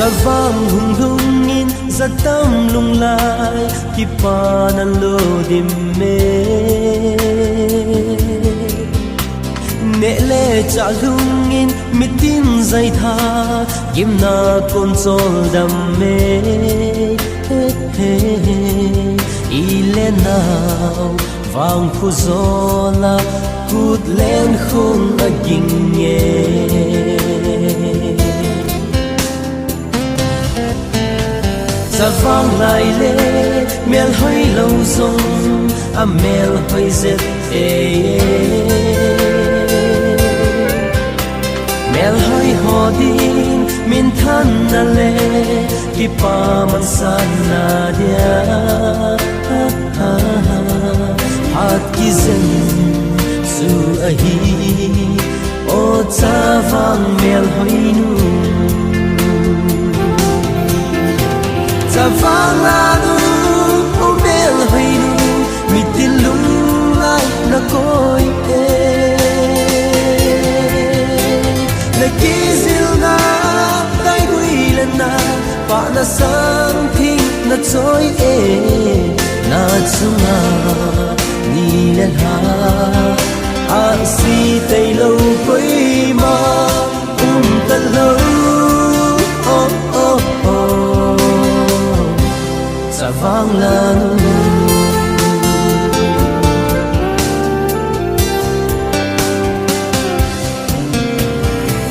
za vang hung lung in za tam lung lai ki pa na lo dim me ne le cha lung in mitin zai tha kim na kon chol dam me ile nào vang khu zola cút lên khung aging nghe za vang lại lê mel hơi lâu rong a mel hơi zet mel hơi ho din min than na le ki pa man san na dia hat ki zen su a hi o cha vang mel hơi nu cha vang la nu o mel hơi nu mi tin lung lai na koi na ki zil na tai gui lên na pa na sang thing na choi na chunga ni lên ha a si tay lâu quay ma ta lâu oh oh oh sa vang lan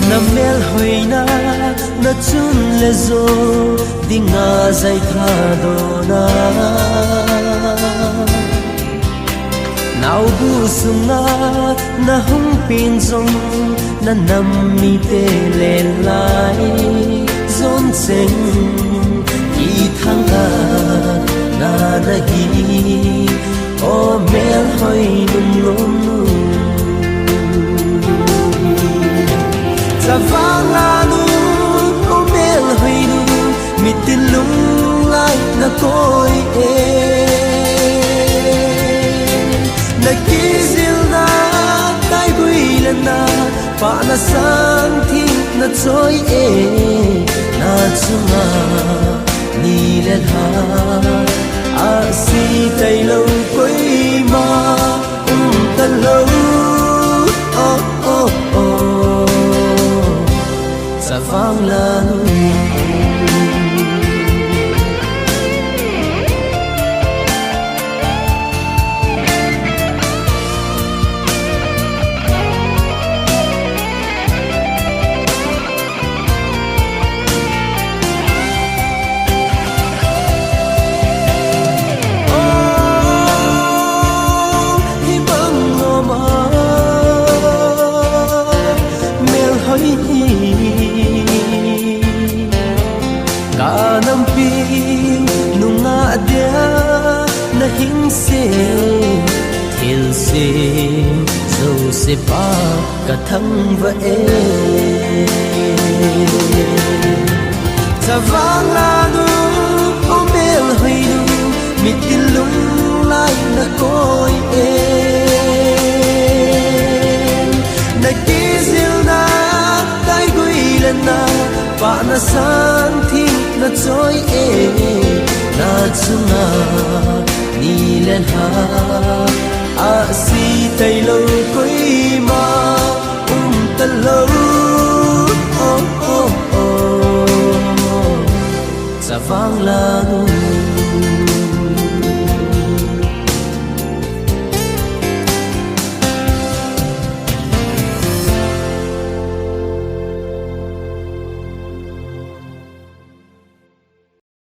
na mel hoi na chun le zo dinga zai tha do na nào bu sunga na hung pin zong na nam mi te le lai zon seng ki thang ka na hi o mel hoi num lom nu za vang la nu o mel hoi nu mi tin lung lai na koi na ki zil na tai gui lên na pa na sang thi na choi na chunga ni lên ha a si tay lâu quay ma ta lâu oh oh oh sa vang lan cả năm pi nung ngã dia na hing se thil se zo se pa cả thăng và za vang la nu o mel hoi nu mi tin lung lai na koi na ki zil na tai gui lên na pa na sang thi na choi na chunga ni lên ha a si tay lâu quay ma ta lâu oh oh oh sa vang la nu